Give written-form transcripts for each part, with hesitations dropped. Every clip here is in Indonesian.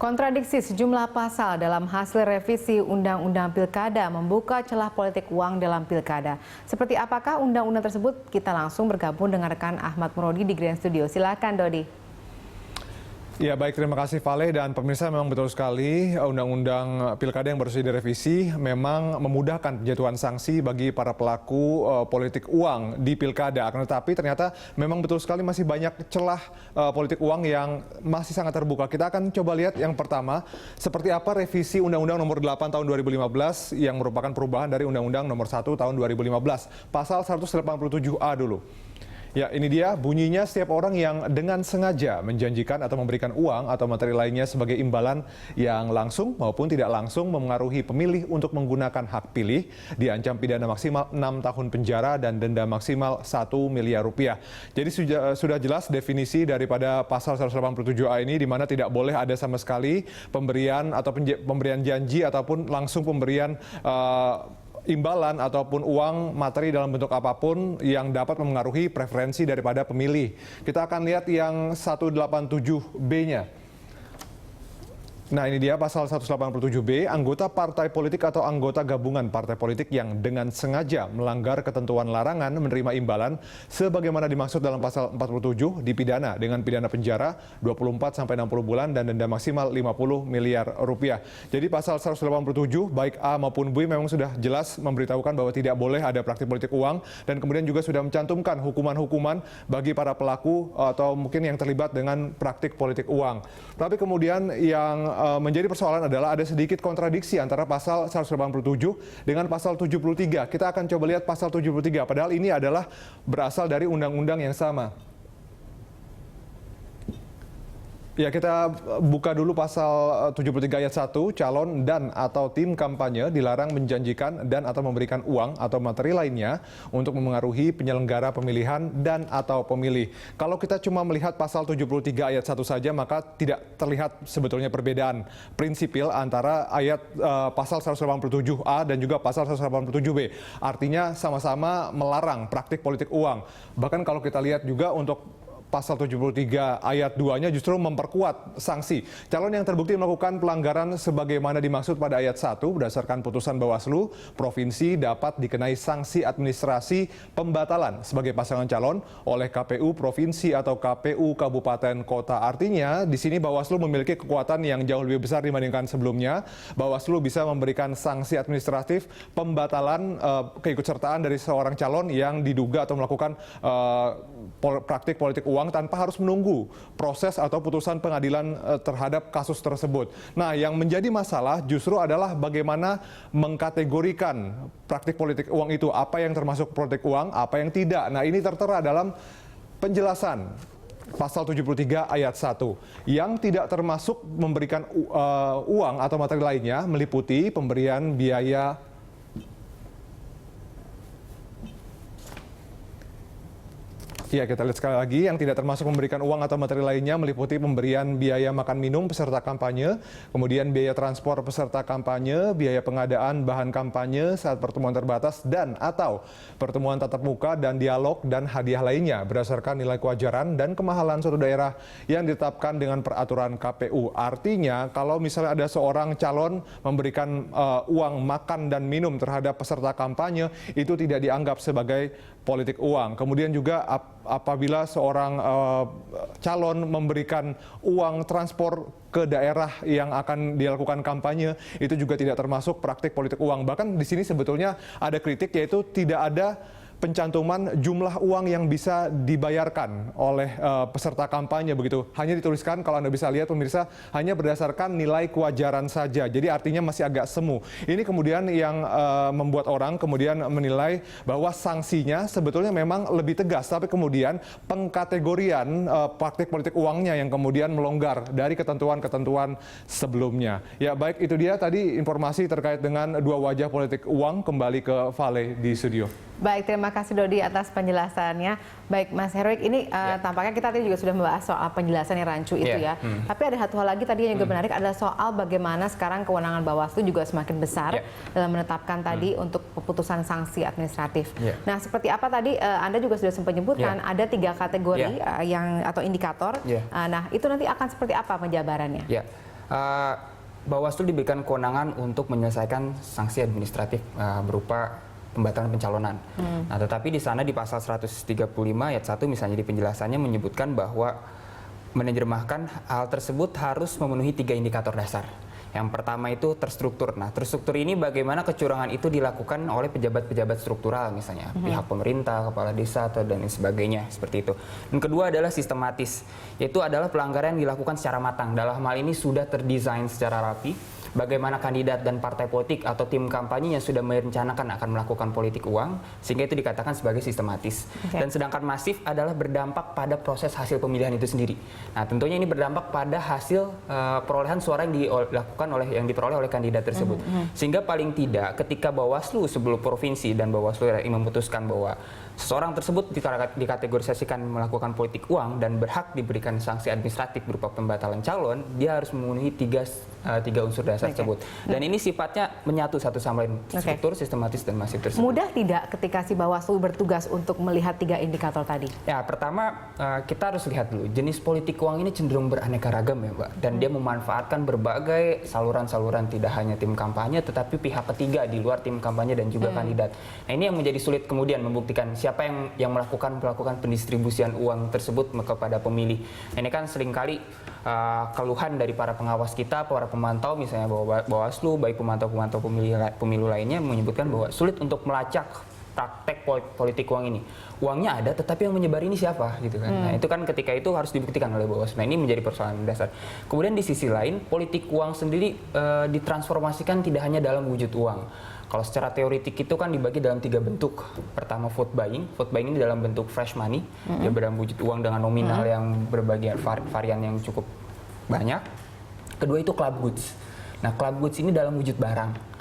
Kontradiksi sejumlah pasal dalam hasil revisi Undang-Undang Pilkada membuka celah politik uang dalam Pilkada. Seperti apakah undang-undang tersebut? Kita langsung bergabung dengan rekan Ahmad Murodi di Grand Studio. Silakan, Dodi. Ya baik, terima kasih Vale, dan pemirsa, memang betul sekali Undang-Undang Pilkada yang baru saja direvisi memang memudahkan penjatuhan sanksi bagi para pelaku politik uang di Pilkada. Akan tetapi ternyata memang betul sekali masih banyak celah politik uang yang masih sangat terbuka. Kita akan coba lihat yang pertama, seperti apa revisi Undang-Undang Nomor 8 Tahun 2015 yang merupakan perubahan dari Undang-Undang Nomor 1 Tahun 2015. Pasal 187A dulu. Ya, ini dia bunyinya: setiap orang yang dengan sengaja menjanjikan atau memberikan uang atau materi lainnya sebagai imbalan yang langsung maupun tidak langsung memengaruhi pemilih untuk menggunakan hak pilih diancam pidana maksimal 6 tahun penjara dan denda maksimal 1 miliar rupiah. Jadi sudah jelas definisi daripada pasal 187A ini, di mana tidak boleh ada sama sekali pemberian atau pemberian janji ataupun langsung pemberian imbalan ataupun uang materi dalam bentuk apapun yang dapat memengaruhi preferensi daripada pemilih. Kita akan lihat yang 187B-nya. Nah, ini dia pasal 187B, anggota partai politik atau anggota gabungan partai politik yang dengan sengaja melanggar ketentuan larangan menerima imbalan sebagaimana dimaksud dalam pasal 47 dipidana dengan pidana penjara 24 sampai 60 bulan dan denda maksimal 50 miliar rupiah. Jadi pasal 187 baik A maupun B memang sudah jelas memberitahukan bahwa tidak boleh ada praktik politik uang, dan kemudian juga sudah mencantumkan hukuman-hukuman bagi para pelaku atau mungkin yang terlibat dengan praktik politik uang. Tapi kemudian yang menjadi persoalan adalah ada sedikit kontradiksi antara pasal 187 dengan pasal 73. Kita akan coba lihat pasal 73, padahal ini adalah berasal dari undang-undang yang sama. Ya, kita buka dulu pasal 73 ayat 1, calon dan atau tim kampanye dilarang menjanjikan dan atau memberikan uang atau materi lainnya untuk memengaruhi penyelenggara pemilihan dan atau pemilih. Kalau kita cuma melihat pasal 73 ayat 1 saja, maka tidak terlihat sebetulnya perbedaan prinsipil antara ayat pasal 187A dan juga pasal 187B. Artinya sama-sama melarang praktik politik uang. Bahkan kalau kita lihat juga untuk pasal 73 ayat 2-nya justru memperkuat sanksi. Calon yang terbukti melakukan pelanggaran sebagaimana dimaksud pada ayat 1 berdasarkan putusan Bawaslu provinsi dapat dikenai sanksi administrasi pembatalan sebagai pasangan calon oleh KPU provinsi atau KPU kabupaten kota. Artinya di sini Bawaslu memiliki kekuatan yang jauh lebih besar dibandingkan sebelumnya. Bawaslu bisa memberikan sanksi administratif pembatalan keikutsertaan dari seorang calon yang diduga atau melakukan praktik politik uang tanpa harus menunggu proses atau putusan pengadilan terhadap kasus tersebut. Nah, yang menjadi masalah justru adalah bagaimana mengkategorikan praktik politik uang itu, apa yang termasuk politik uang, apa yang tidak. Nah, ini tertera dalam penjelasan pasal 73 ayat 1. Yang tidak termasuk memberikan uang atau materi lainnya meliputi pemberian biaya. Ya, kita lihat sekali lagi, yang tidak termasuk memberikan uang atau materi lainnya meliputi pemberian biaya makan minum peserta kampanye, kemudian biaya transport peserta kampanye, biaya pengadaan bahan kampanye saat pertemuan terbatas dan atau pertemuan tatap muka dan dialog dan hadiah lainnya berdasarkan nilai kewajaran dan kemahalan suatu daerah yang ditetapkan dengan peraturan KPU. Artinya, kalau misalnya ada seorang calon memberikan uang makan dan minum terhadap peserta kampanye, itu tidak dianggap sebagai politik uang. Kemudian juga apabila seorang calon memberikan uang transport ke daerah yang akan dilakukan kampanye, itu juga tidak termasuk praktik politik uang. Bahkan di sini sebetulnya ada kritik, yaitu tidak ada pencantuman jumlah uang yang bisa dibayarkan oleh peserta kampanye begitu. Hanya dituliskan, kalau Anda bisa lihat pemirsa, hanya berdasarkan nilai kewajaran saja. Jadi artinya masih agak semu. Ini kemudian yang membuat orang kemudian menilai bahwa sanksinya sebetulnya memang lebih tegas, tapi kemudian pengkategorian praktik politik uangnya yang kemudian melonggar dari ketentuan-ketentuan sebelumnya. Ya, baik, itu dia tadi informasi terkait dengan dua wajah politik uang. Kembali ke Vale di studio. Baik, terima kasih Dodi atas penjelasannya. Baik, Mas Heroik, ini tampaknya kita tadi juga sudah membahas soal penjelasan yang rancu itu ya. Tapi ada satu hal lagi tadi yang juga menarik, adalah soal bagaimana sekarang kewenangan Bawaslu juga semakin besar dalam menetapkan tadi untuk keputusan sanksi administratif. Nah, seperti apa tadi Anda juga sudah sempat menyebutkan ada 3 kategori yang atau indikator. Nah, itu nanti akan seperti apa penjabarannya? Bawaslu diberikan kewenangan untuk menyelesaikan sanksi administratif berupa pembatalan pencalonan. Nah, tetapi di sana di pasal 135 ayat 1 misalnya di penjelasannya menyebutkan bahwa menerjemahkan hal tersebut harus memenuhi 3 indikator dasar. Yang pertama itu terstruktur. Nah, terstruktur ini bagaimana kecurangan itu dilakukan oleh pejabat-pejabat struktural misalnya, pihak pemerintah, kepala desa atau dan lain sebagainya seperti itu. Dan kedua adalah sistematis, yaitu adalah pelanggaran yang dilakukan secara matang. Dalam hal ini sudah terdesain secara rapi. Bagaimana kandidat dan partai politik atau tim kampanye yang sudah merencanakan akan melakukan politik uang, sehingga itu dikatakan sebagai sistematis. Dan sedangkan masif adalah berdampak pada proses hasil pemilihan itu sendiri. Nah, tentunya ini berdampak pada hasil perolehan suara yang diperoleh oleh kandidat tersebut. Sehingga paling tidak ketika Bawaslu sebelum provinsi dan Bawaslu RI memutuskan bahwa seseorang tersebut dikategorisasikan melakukan politik uang dan berhak diberikan sanksi administratif berupa pembatalan calon, dia harus memenuhi tiga unsur dasar tersebut. Dan ini sifatnya menyatu satu sama lain, struktur, sistematis, dan masif tersebut. Mudah tidak ketika si Bawaslu bertugas untuk melihat 3 indikator tadi? Ya, pertama kita harus lihat dulu, jenis politik uang ini cenderung beraneka ragam ya Mbak. Dan dia memanfaatkan berbagai saluran-saluran, tidak hanya tim kampanye, tetapi pihak ketiga di luar tim kampanye dan juga kandidat. Nah, ini yang menjadi sulit kemudian membuktikan siapa yang melakukan pendistribusian uang tersebut kepada pemilih. Ini kan seringkali keluhan dari para pengawas kita, para pemantau misalnya bahwa Bawaslu, baik pemantau-pemantau pemilu lainnya menyebutkan bahwa sulit untuk melacak praktek politik uang ini. Uangnya ada, tetapi yang menyebar ini siapa gitu kan. Nah, itu kan ketika itu harus dibuktikan oleh Bawaslu. Nah, ini menjadi persoalan dasar. Kemudian di sisi lain, politik uang sendiri ditransformasikan tidak hanya dalam wujud uang. Kalau secara teoritik itu kan dibagi dalam 3 bentuk. Pertama vote buying. Vote buying ini dalam bentuk fresh money. Dia dalam wujud uang dengan nominal yang berbagai varian yang cukup banyak. Kedua itu club goods. Nah, club goods ini dalam wujud barang.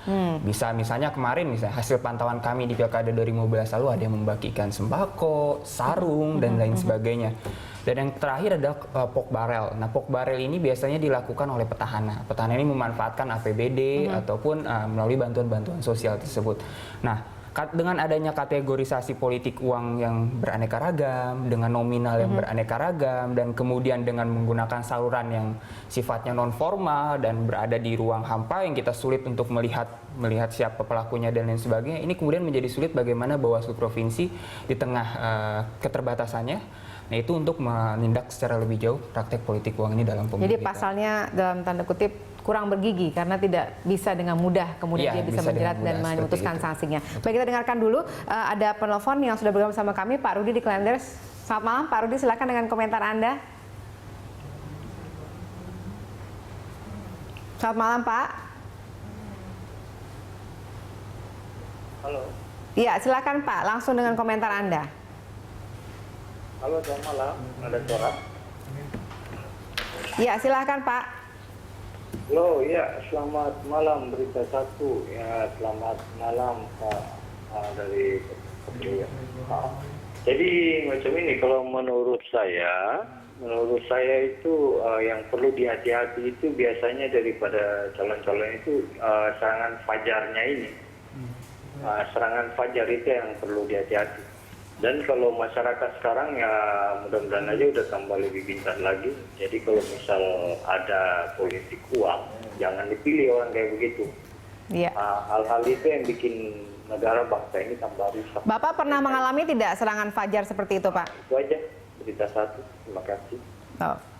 Bisa misalnya kemarin hasil pantauan kami di Pilkada 2015 lalu ada yang membagikan sembako, sarung, dan lain sebagainya. Dan yang terakhir adalah pork barrel. Nah, pork barrel ini biasanya dilakukan oleh petahana. Petahana ini memanfaatkan APBD ataupun melalui bantuan-bantuan sosial tersebut. Nah, dengan adanya kategorisasi politik uang yang beraneka ragam, dengan nominal yang beraneka ragam, dan kemudian dengan menggunakan saluran yang sifatnya non formal dan berada di ruang hampa yang kita sulit untuk melihat siapa pelakunya dan lain sebagainya, ini kemudian menjadi sulit bagaimana Bawaslu provinsi di tengah keterbatasannya. Nah, itu untuk menindak secara lebih jauh praktek politik uang ini dalam pemilu. Jadi kita. pasalnya dalam tanda kutip kurang bergigi karena tidak bisa dengan mudah kemudian dia bisa menjerat dan memutuskan sanksinya. Baik, kita dengarkan dulu ada penelpon yang sudah bergabung sama kami, Pak Rudi di Klender. Selamat malam, Pak Rudi, silakan dengan komentar Anda. Selamat malam, Pak. Halo. Iya, silakan Pak, langsung dengan komentar Anda. Halo, selamat malam. Ada suara? Iya, silakan Pak. Halo, ya, selamat malam Berita Satu. Ya, selamat malam Pak dari Kementerian. Jadi macam ini, kalau menurut saya itu yang perlu dihati-hati itu biasanya daripada calon-calon itu serangan fajarnya ini. Serangan fajar itu yang perlu dihati-hati. Dan kalau masyarakat sekarang ya mudah-mudahan aja udah tambah lebih pintar lagi. Jadi kalau misal ada politik uang, jangan dipilih orang kayak begitu. Iya. Hal-hal itu yang bikin negara bangsa ini tambah rusak. Bapak pernah mengalami tidak serangan fajar seperti itu, Pak? Itu aja Berita Satu. Terima kasih.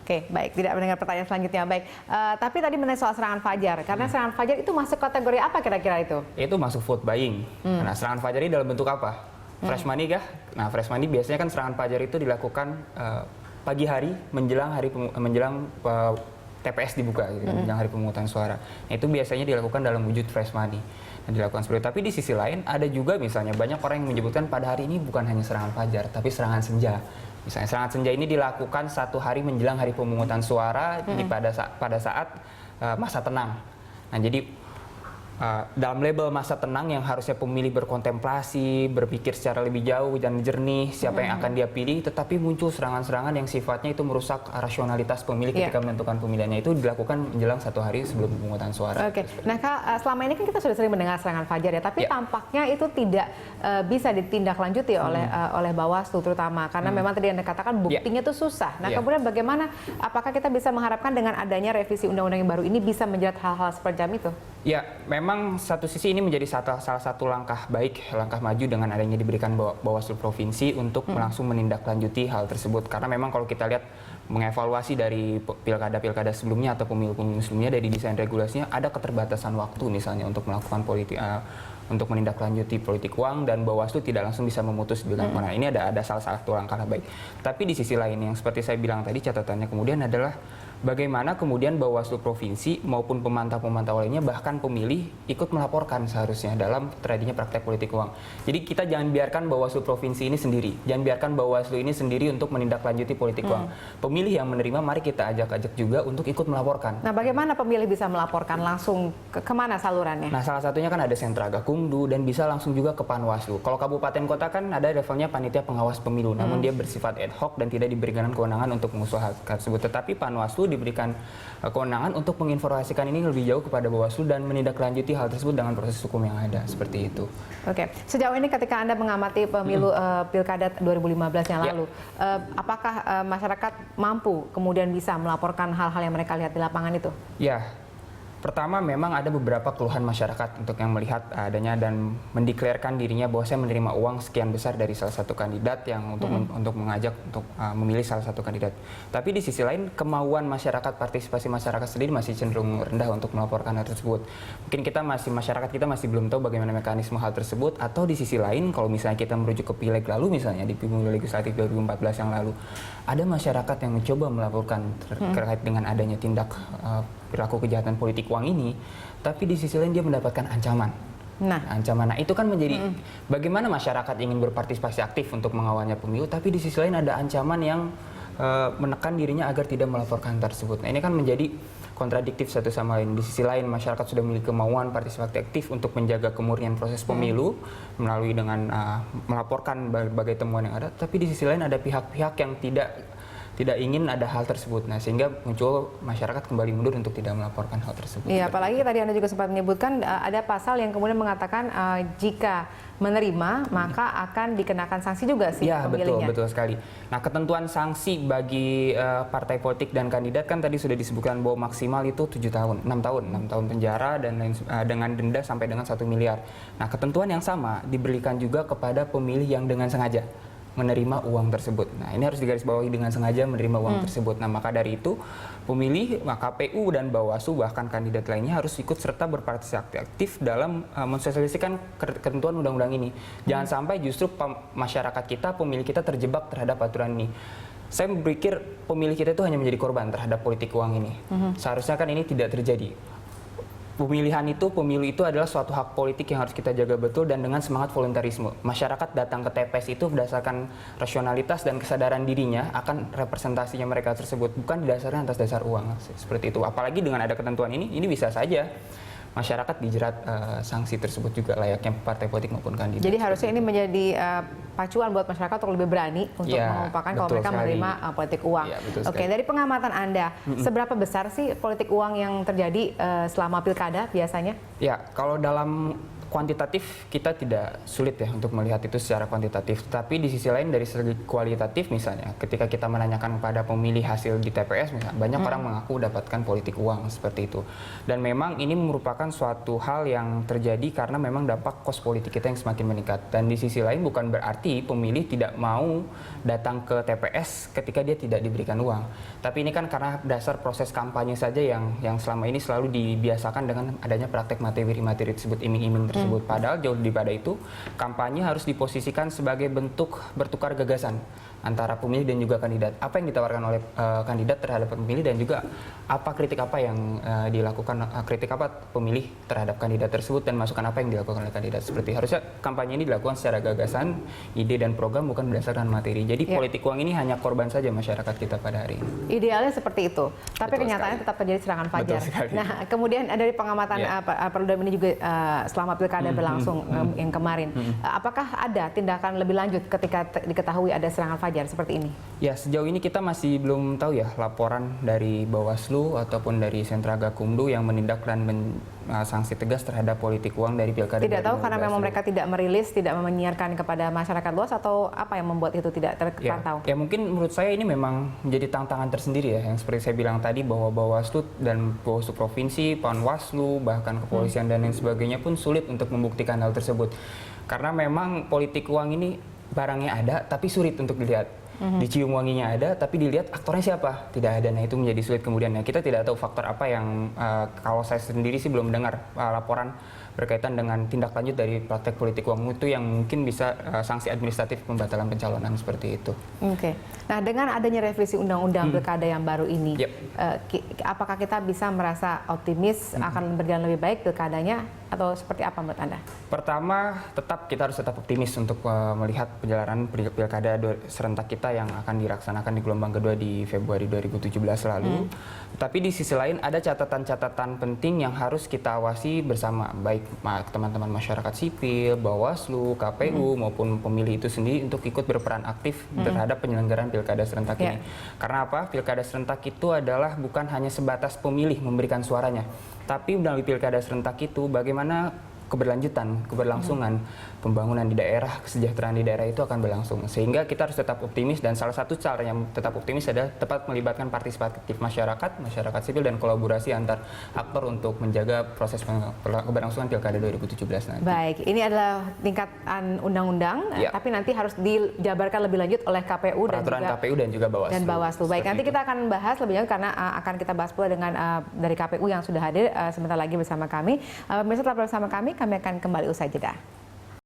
Oke, baik. Tidak mendengar pertanyaan selanjutnya. Baik. Tapi tadi mengenai soal serangan fajar. Karena serangan fajar itu masuk kategori apa kira-kira itu? Itu masuk vote buying. Nah, serangan fajar ini dalam bentuk apa? Fresh money kah? Nah, fresh money biasanya kan serangan fajar itu dilakukan pagi hari menjelang TPS dibuka, gitu, menjelang hari pemungutan suara. Nah, itu biasanya dilakukan dalam wujud fresh money. Nah, dilakukan seperti itu. Tapi di sisi lain ada juga misalnya banyak orang yang menyebutkan pada hari ini bukan hanya serangan fajar, tapi serangan senja. Misalnya serangan senja ini dilakukan 1 hari menjelang hari pemungutan suara pada saat masa tenang. Nah, jadi dalam label masa tenang yang harusnya pemilih berkontemplasi, berpikir secara lebih jauh dan jernih siapa yang akan dia pilih, tetapi muncul serangan-serangan yang sifatnya itu merusak rasionalitas pemilih ketika menentukan pemilihannya, itu dilakukan menjelang 1 hari sebelum pemungutan suara. Oke. Nah, Kak, selama ini kan kita sudah sering mendengar serangan fajar ya, tapi tampaknya itu tidak bisa ditindaklanjuti oleh Bawaslu terutama karena memang tadi Anda katakan buktinya itu susah. Nah, kemudian bagaimana apakah kita bisa mengharapkan dengan adanya revisi undang-undang yang baru ini bisa menjerat hal-hal seperti itu? Ya, memang satu sisi ini menjadi salah satu langkah baik, langkah maju dengan adanya diberikan Bawaslu Provinsi untuk langsung menindaklanjuti hal tersebut. Karena memang kalau kita lihat mengevaluasi dari pilkada-pilkada sebelumnya atau pemilu-pemilu sebelumnya dari desain regulasinya ada keterbatasan waktu misalnya untuk melakukan untuk menindaklanjuti politik uang dan Bawaslu tidak langsung bisa memutus bilang mana. Ini ada salah satu langkah baik. Tapi di sisi lain yang seperti saya bilang tadi catatannya kemudian adalah bagaimana kemudian Bawaslu Provinsi maupun pemantau-pemantau lainnya bahkan pemilih ikut melaporkan seharusnya dalam terjadinya praktek politik uang. Jadi kita jangan biarkan Bawaslu Provinsi ini sendiri, jangan biarkan Bawaslu ini sendiri untuk menindaklanjuti politik uang. Pemilih yang menerima mari kita ajak-ajak juga untuk ikut melaporkan. Nah, bagaimana pemilih bisa melaporkan langsung kemana salurannya? Nah, salah satunya kan ada sentra Gakumdu dan bisa langsung juga ke Panwaslu. Kalau kabupaten kota kan ada levelnya panitia pengawas pemilu, namun dia bersifat ad hoc dan tidak diberikan kewenangan untuk mengusul hal tersebut. Tetapi Panwaslu diberikan kewenangan untuk menginformasikan ini lebih jauh kepada Bawaslu dan menindaklanjuti hal tersebut dengan proses hukum yang ada seperti itu. Oke, sejauh ini ketika Anda mengamati pemilu pilkada 2015 yang lalu, apakah masyarakat mampu kemudian bisa melaporkan hal-hal yang mereka lihat di lapangan itu? Ya. Pertama, memang ada beberapa keluhan masyarakat untuk yang melihat adanya dan mendeklarasikan dirinya bahwa saya menerima uang sekian besar dari salah satu kandidat yang untuk mengajak untuk memilih salah satu kandidat. Tapi di sisi lain, kemauan masyarakat, partisipasi masyarakat sendiri masih cenderung rendah untuk melaporkan hal tersebut. Mungkin masyarakat kita masih belum tahu bagaimana mekanisme hal tersebut, atau di sisi lain, kalau misalnya kita merujuk ke pileg lalu, misalnya di pemilu legislatif 2014 yang lalu, ada masyarakat yang mencoba melaporkan terkait dengan adanya tindak perilaku kejahatan politik uang ini, tapi di sisi lain dia mendapatkan ancaman. Nah, itu kan menjadi bagaimana masyarakat ingin berpartisipasi aktif untuk mengawalnya pemilu, tapi di sisi lain ada ancaman yang menekan dirinya agar tidak melaporkan tersebut. Nah, ini kan menjadi kontradiktif satu sama lain. Di sisi lain masyarakat sudah memiliki kemauan partisipasi aktif untuk menjaga kemurnian proses pemilu melalui dengan melaporkan berbagai temuan yang ada, tapi di sisi lain ada pihak-pihak yang tidak ingin ada hal tersebut. Nah, sehingga muncul masyarakat kembali mundur untuk tidak melaporkan hal tersebut. Iya, apalagi tadi Anda juga sempat menyebutkan ada pasal yang kemudian mengatakan jika menerima maka akan dikenakan sanksi juga sih pemilihnya. Betul sekali. Nah, ketentuan sanksi bagi partai politik dan kandidat kan tadi sudah disebutkan bahwa maksimal itu 6 tahun penjara dan dengan denda sampai dengan 1 miliar. Nah, ketentuan yang sama diberikan juga kepada pemilih yang dengan sengaja menerima uang tersebut. Nah, ini harus digarisbawahi dengan sengaja menerima uang tersebut. Nah, maka dari itu pemilih, KPU dan Bawaslu bahkan kandidat lainnya harus ikut serta berpartisipasi aktif dalam mensosialisasikan ketentuan undang-undang ini. Jangan sampai justru masyarakat kita, pemilih kita terjebak terhadap aturan ini. Saya berpikir pemilih kita itu hanya menjadi korban terhadap politik uang ini. Seharusnya kan ini tidak terjadi. Pemilu itu adalah suatu hak politik yang harus kita jaga betul dan dengan semangat voluntarisme. Masyarakat datang ke TPS itu berdasarkan rasionalitas dan kesadaran dirinya akan representasinya mereka tersebut, bukan didasarkan atas dasar uang. Seperti itu. Apalagi dengan ada ketentuan ini bisa saja masyarakat dijerat sanksi tersebut juga layaknya partai politik maupun kandidat. Jadi harusnya ini menjadi pacuan buat masyarakat untuk lebih berani untuk mengumpulkan kalau mereka menerima politik uang. Ya, Oke, dari pengamatan Anda, seberapa besar sih politik uang yang terjadi selama pilkada biasanya? Ya, kalau dalam kuantitatif kita tidak sulit ya untuk melihat itu secara kuantitatif. Tapi di sisi lain dari segi kualitatif misalnya, ketika kita menanyakan kepada pemilih hasil di TPS misalnya, banyak orang mengaku dapatkan politik uang seperti itu. Dan memang ini merupakan suatu hal yang terjadi karena memang dampak kos politik kita yang semakin meningkat. Dan di sisi lain bukan berarti pemilih tidak mau datang ke TPS ketika dia tidak diberikan uang. Tapi ini kan karena dasar proses kampanye saja yang selama ini selalu dibiasakan dengan adanya praktek materi tersebut, iming-iming tersebut. Padahal jauh daripada itu, kampanye harus diposisikan sebagai bentuk bertukar gagasan antara pemilih dan juga kandidat. Apa yang ditawarkan oleh kandidat terhadap pemilih dan juga kritik apa yang dilakukan, kritik apa pemilih terhadap kandidat tersebut dan masukan apa yang dilakukan oleh kandidat. Seperti harusnya kampanye ini dilakukan secara gagasan, ide dan program bukan berdasarkan materi. Jadi politik uang ini hanya korban saja masyarakat kita pada hari ini. Idealnya seperti itu. Tapi Betul kenyataannya sekali. tetap terjadi serangan fajar. Betul sekali. Nah, kemudian dari pengamatan Iya. Perludem ini juga selama pilkada berlangsung yang kemarin, apakah ada tindakan lebih lanjut ketika diketahui ada serangan fajar seperti ini? Ya, sejauh ini kita masih belum tahu ya laporan dari Bawaslu ataupun dari Sentra Gakumdu yang menindak dan sanksi tegas terhadap politik uang dari pilkada. Tidak tahu karena 2015 memang lalu. mereka tidak merilis, tidak menyiarkan kepada masyarakat luas, atau apa yang membuat itu tidak terpantau? Ya mungkin menurut saya ini memang menjadi tantangan tersendiri ya, yang seperti saya bilang tadi bahwa Bawaslu dan Bawaslu Provinsi, Panwaslu, bahkan kepolisian dan lain sebagainya pun sulit untuk membuktikan hal tersebut. Karena memang politik uang ini barangnya ada tapi sulit untuk dilihat. Dicium wanginya ada tapi dilihat aktornya siapa? Tidak ada. Nah, itu menjadi sulit kemudian. Nah, kita tidak tahu faktor apa yang kalau saya sendiri sih belum mendengar laporan berkaitan dengan tindak lanjut dari praktek politik uang itu yang mungkin bisa sanksi administratif pembatalan pencalonan seperti itu. Oke. Nah, dengan adanya revisi undang-undang pilkada yang baru ini, Yep. Apakah kita bisa merasa optimis akan berjalan lebih baik pilkadanya, atau seperti apa menurut Anda? Pertama, kita harus tetap optimis untuk melihat perjalanan pilkada serentak kita yang akan dilaksanakan di gelombang kedua di Februari 2017 lalu. Tapi di sisi lain ada catatan-catatan penting yang harus kita awasi bersama, baik teman-teman masyarakat sipil, Bawaslu, KPU maupun pemilih itu sendiri untuk ikut berperan aktif terhadap penyelenggaraan pilkada serentak ini. Karena apa? Pilkada serentak itu adalah bukan hanya sebatas pemilih memberikan suaranya, tapi melalui pilkada serentak itu bagaimana keberlangsungan pembangunan di daerah, kesejahteraan di daerah itu akan berlangsung. Sehingga kita harus tetap optimis, dan salah satu cara yang tetap optimis adalah tepat melibatkan partisipatif masyarakat sipil dan kolaborasi antar aktor untuk menjaga proses keberlangsungan pilkada 2017 nanti. Baik, ini adalah tingkatan undang-undang, Ya. tapi nanti harus dijabarkan lebih lanjut oleh KPU Peraturan KPU dan juga Bawaslu. dan Bawaslu. Baik, Seperti nanti itu. kita akan bahas lebih lanjut karena akan kita bahas pula dengan dari KPU yang sudah hadir sebentar lagi bersama kami. Pemirsa tetap bersama kami akan kembali usai jeda.